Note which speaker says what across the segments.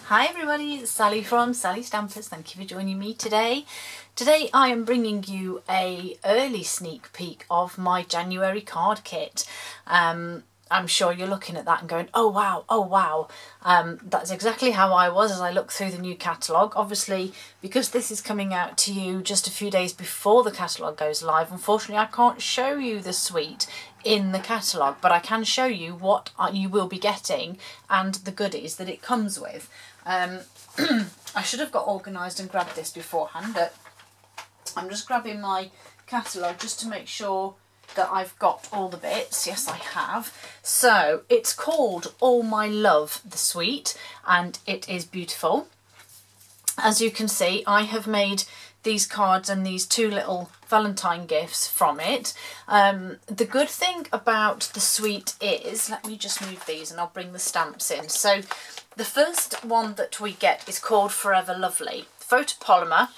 Speaker 1: Hi everybody, it's Sally from Sally Stampers. Thank you for joining me today. Today I am bringing you a early sneak peek of my January card kit. I'm sure you're looking at that and going, oh wow. That's exactly how I was as I looked through the new catalogue. Obviously, because this is coming out to you just a few days before the catalogue goes live, unfortunately I can't show you the suite in the catalogue, but I can show you what you will be getting and the goodies that it comes with. I should have got organised and grabbed this beforehand, but I'm just grabbing my catalogue just to make sure that I've got all the bits. Yes, I have. So it's called All My Love, the suite, and it is beautiful. As you can see, I have made these cards and these two little Valentine gifts from it. The good thing about the suite is, let me just move these and I'll bring the stamps in. So the first one that we get is called Forever Lovely. Photopolymer,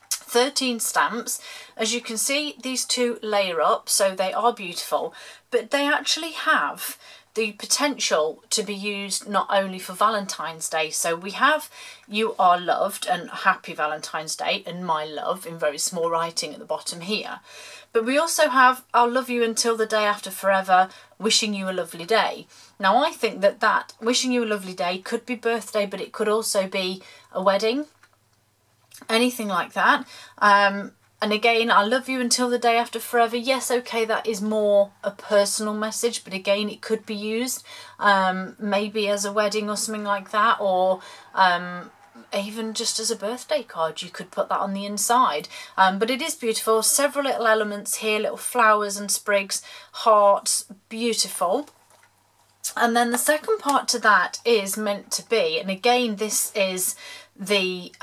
Speaker 1: 13 stamps. As you can see, these two layer up, so they are beautiful, but they actually have the potential to be used not only for Valentine's Day. So we have You Are Loved and Happy Valentine's Day and My Love in very small writing at the bottom here. But we also have I'll Love You Until the Day After Forever, Wishing You a Lovely Day. Now I think that Wishing You a Lovely Day could be birthday, but it could also be a wedding, anything like that. And again, I love you until the day after forever. Yes, okay, that is more a personal message, but again, it could be used maybe as a wedding or something like that, or even just as a birthday card. You could put that on the inside. But it is beautiful. Several little elements here, little flowers and sprigs, hearts, beautiful. And then the second part to that is meant to be, and again, this is the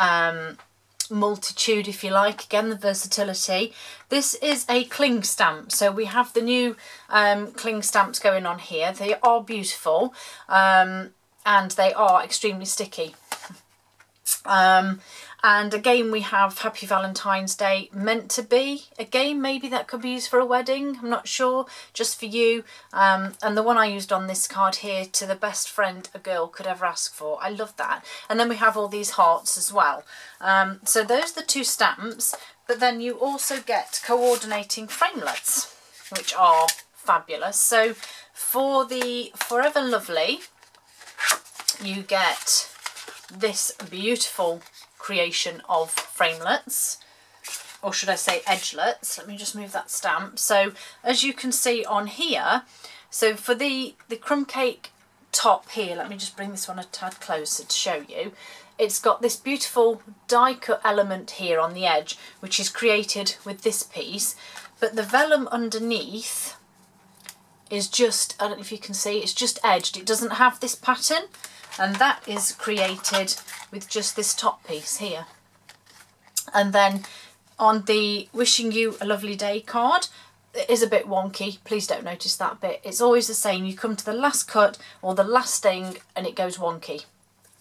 Speaker 1: multitude, if you like, again the versatility. This is a cling stamp, so we have the new cling stamps going on here. They are beautiful and they are extremely sticky. And again we have Happy Valentine's Day, meant to be. Again, maybe that could be used for a wedding, I'm not sure, just for you. And the one I used on this card here, to the best friend a girl could ever ask for. I love that. And then we have all these hearts as well. So those are the two stamps, but then you also get coordinating framelets, which are fabulous. So for the Forever Lovely, you get this beautiful creation of framelets, or should I say edgelets. Let me just move that stamp. So as you can see on here, so for the crumb cake top here, let me just bring this one a tad closer to show you. It's got this beautiful die cut element here on the edge, which is created with this piece, but the vellum underneath is just, I don't know if you can see, it's just edged. It doesn't have this pattern, and that is created with just this top piece here. And then on the Wishing You a Lovely Day card, it is a bit wonky. Please don't notice that bit. It's always the same. You come to the last cut or the last sting and it goes wonky.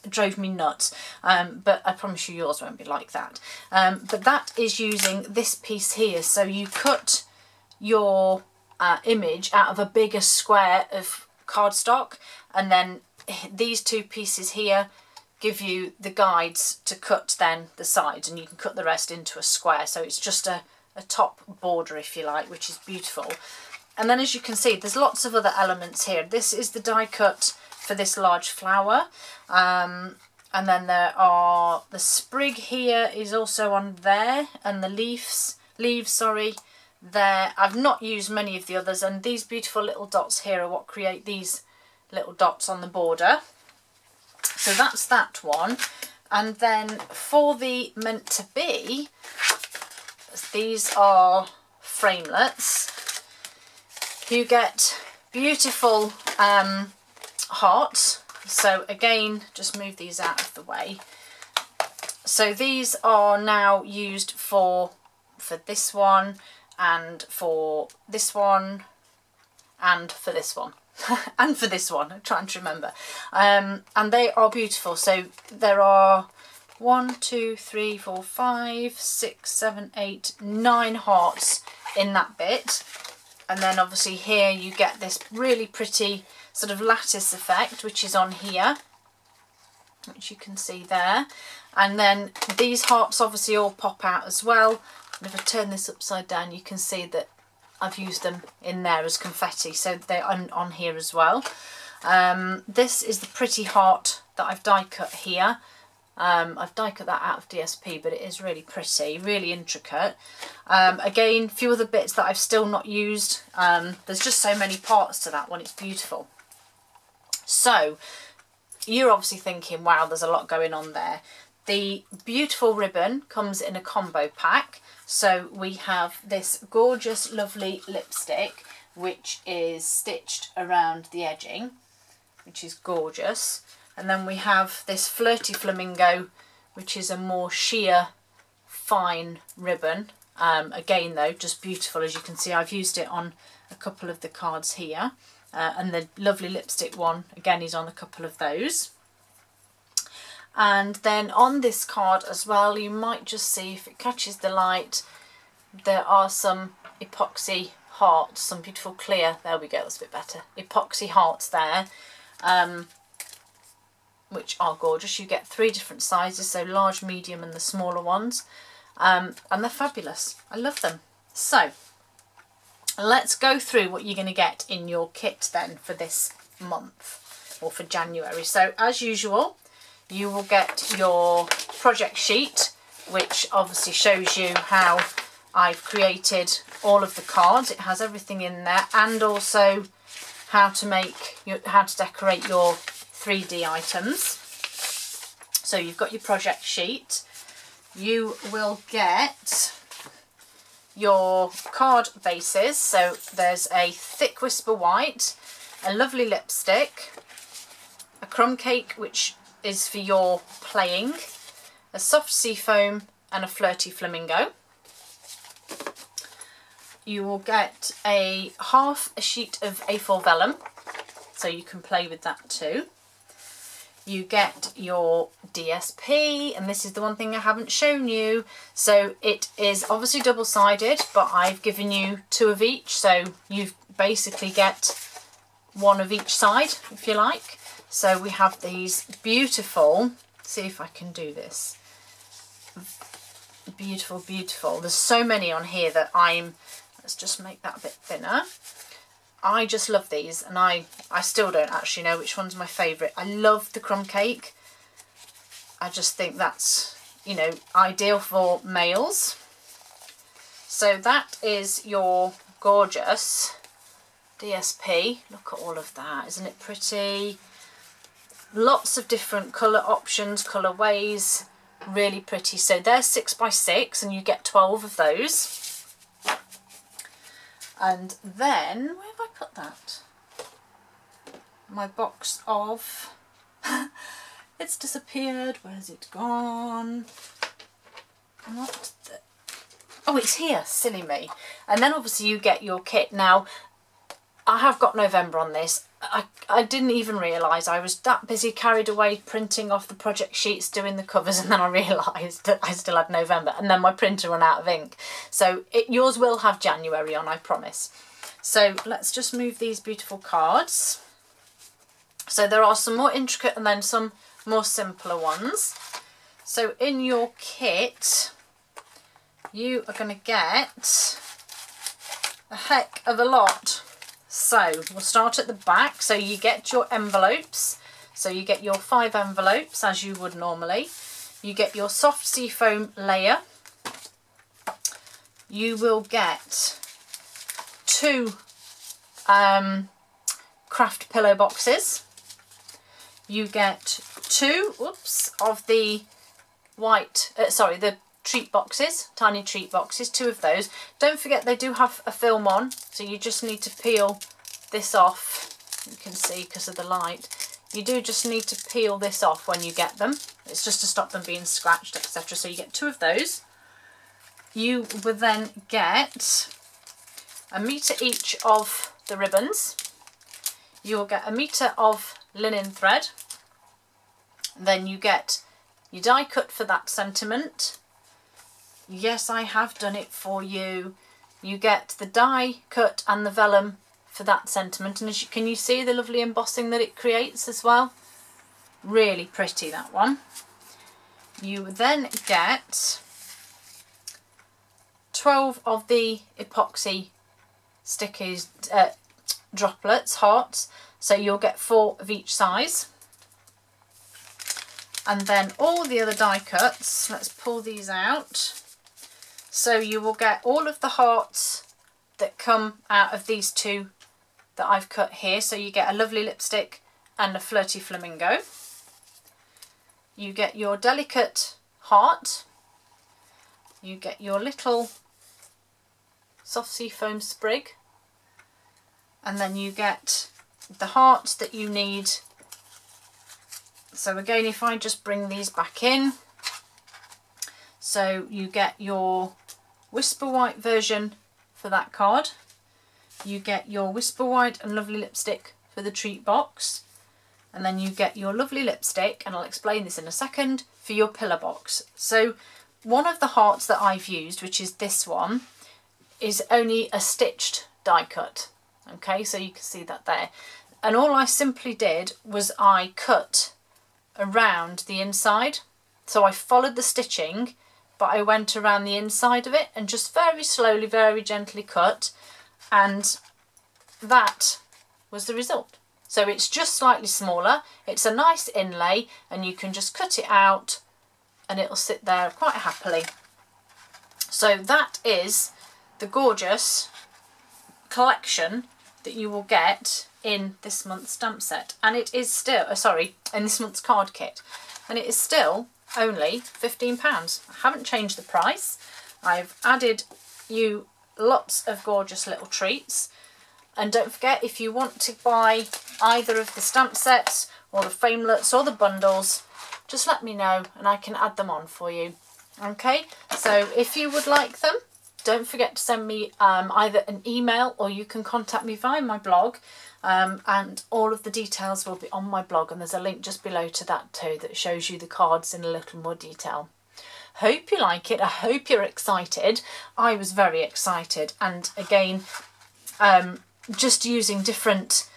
Speaker 1: It drove me nuts, but I promise you yours won't be like that. But that is using this piece here. So you cut your image out of a bigger square of cardstock, and then these two pieces here give you the guides to cut then the sides, and you can cut the rest into a square. So it's just a top border, if you like, which is beautiful. And then as you can see, there's lots of other elements here. This is the die cut for this large flower. And then there are, the sprig here is also on there, and the leaves, sorry, there. I've not used many of the others, and these beautiful little dots here are what create these little dots on the border. So that's that one. And then for the meant to be, these are framelets. You get beautiful hearts. So again, just move these out of the way. So these are now used for this one, and for this one, and for this one. And for this one, I'm trying to remember. And they are beautiful. So there are 1, 2, 3, 4, 5, 6, 7, 8, 9 hearts in that bit. And then obviously here you get this really pretty sort of lattice effect, which is on here. which you can see there. And then these hearts obviously all pop out as well. And if I turn this upside down, you can see that I've used them in there as confetti, so they're on here as well. This is the pretty heart that I've die cut here. I've die cut that out of DSP, but it is really pretty, really intricate. Again, a few other bits that I've still not used. There's just so many parts to that one, it's beautiful. So you're obviously thinking, wow, there's a lot going on there. The beautiful ribbon comes in a combo pack. So we have this gorgeous, lovely lipstick, which is stitched around the edging, which is gorgeous. And then we have this Flirty Flamingo, which is a more sheer, fine ribbon. Again though, just beautiful. As you can see, I've used it on a couple of the cards here. And the lovely lipstick one, again, is on a couple of those. And then on this card as well, you might just see if it catches the light, there are some epoxy hearts, some beautiful clear, there we go, that's a bit better, epoxy hearts there, which are gorgeous. You get 3 different sizes, so large, medium and the smaller ones, and they're fabulous. I love them. So let's go through what you're going to get in your kit then for this month, or for January. So as usual, you will get your project sheet, which obviously shows you how I've created all of the cards. It has everything in there, and also how to decorate your 3D items. So you've got your project sheet. You will get your card bases. So there's a thick Whisper White, a lovely lipstick, a crumb cake, which is for your playing, a soft seafoam and a Flirty Flamingo. You will get half a sheet of A4 vellum, so you can play with that too. You get your DSP, and this is the one thing I haven't shown you. So it is obviously double-sided, but I've given you 2 of each, so you basically get 1 of each side, if you like. So we have these beautiful, see if I can do this, beautiful, beautiful. There's so many on here that let's just make that a bit thinner. I just love these, and I still don't actually know which one's my favourite. I love the crumb cake. I just think that's, you know, ideal for males. So that is your gorgeous DSP. Look at all of that, isn't it pretty? Lots of different colour options, colour ways, really pretty. So they're 6 by 6, and you get 12 of those. And then, where have I put that? My box of, it's disappeared, where's it gone? Oh, it's here, silly me. And then obviously you get your kit. Now, I have got November on this. I didn't even realise. I was that busy, carried away printing off the project sheets, doing the covers, and then I realised that I still had November, and then my printer ran out of ink. So yours will have January on, I promise. So let's just move these beautiful cards. So there are some more intricate and then some more simpler ones. So in your kit, you are going to get a heck of a lot. So we'll start at the back. So you get your envelopes. So you get your 5 envelopes as you would normally. You get your soft seafoam layer. You will get 2 craft pillow boxes. You get 2 of the the treat boxes, tiny treat boxes, 2 of those. Don't forget they do have a film on, so you just need to peel this off. You can see because of the light. You do just need to peel this off when you get them. It's just to stop them being scratched, etc. So you get 2 of those. You will then get 1 metre each of the ribbons. You will get 1 metre of linen thread. Then you get your die cut for that sentiment. Yes, I have done it for you. You get the die cut and the vellum for that sentiment. And can you see the lovely embossing that it creates as well? Really pretty, that one. You then get 12 of the epoxy stickers, droplets, hearts. So you'll get 4 of each size. And then all the other die cuts, let's pull these out. So you will get all of the hearts that come out of these 2 that I've cut here. So you get a lovely lipstick and a flirty flamingo. You get your delicate heart. You get your little soft sea foam sprig. And then you get the hearts that you need. So again, if I just bring these back in, so you get your Whisper White version for that card. You get your Whisper White and lovely lipstick for the treat box. And then you get your lovely lipstick, and I'll explain this in a second, for your pillar box. So one of the hearts that I've used, which is this one, is only a stitched die cut. Okay, so you can see that there. And all I simply did was I cut around the inside. So I followed the stitching, but I went around the inside of it and just very slowly, very gently cut. And that was the result. So it's just slightly smaller. It's a nice inlay, and you can just cut it out and it'll sit there quite happily. So that is the gorgeous collection that you will get in this month's stamp set, and it is still in this month's card kit, and it is still only £15. I haven't changed the price. I've added you lots of gorgeous little treats, and don't forget, if you want to buy either of the stamp sets or the framelets or the bundles, just let me know and I can add them on for you. Okay, so if you would like them, don't forget to send me either an email, or you can contact me via my blog, and all of the details will be on my blog, and there's a link just below to that too that shows you the cards in a little more detail. Hope you like it. I hope you're excited. I was very excited, and again, just using different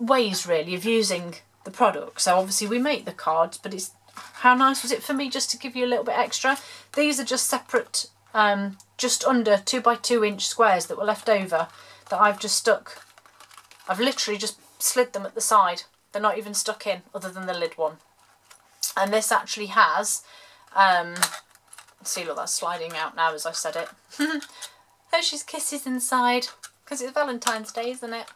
Speaker 1: ways really of using the product. So obviously we make the cards, but it's how nice was it for me just to give you a little bit extra. These are just separate, just under 2x2 inch squares that were left over that I've just stuck. I've literally just slid them at the side. They're not even stuck in, other than the lid one. And this actually has, see, look, that's sliding out now as I said it. Hershey's Kisses inside, because it's Valentine's Day, isn't it?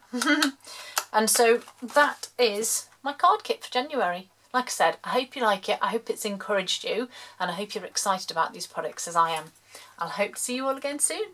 Speaker 1: And so that is my card kit for January. Like I said, I hope you like it, I hope it's encouraged you, and I hope you're excited about these products as I am. I'll hope to see you all again soon.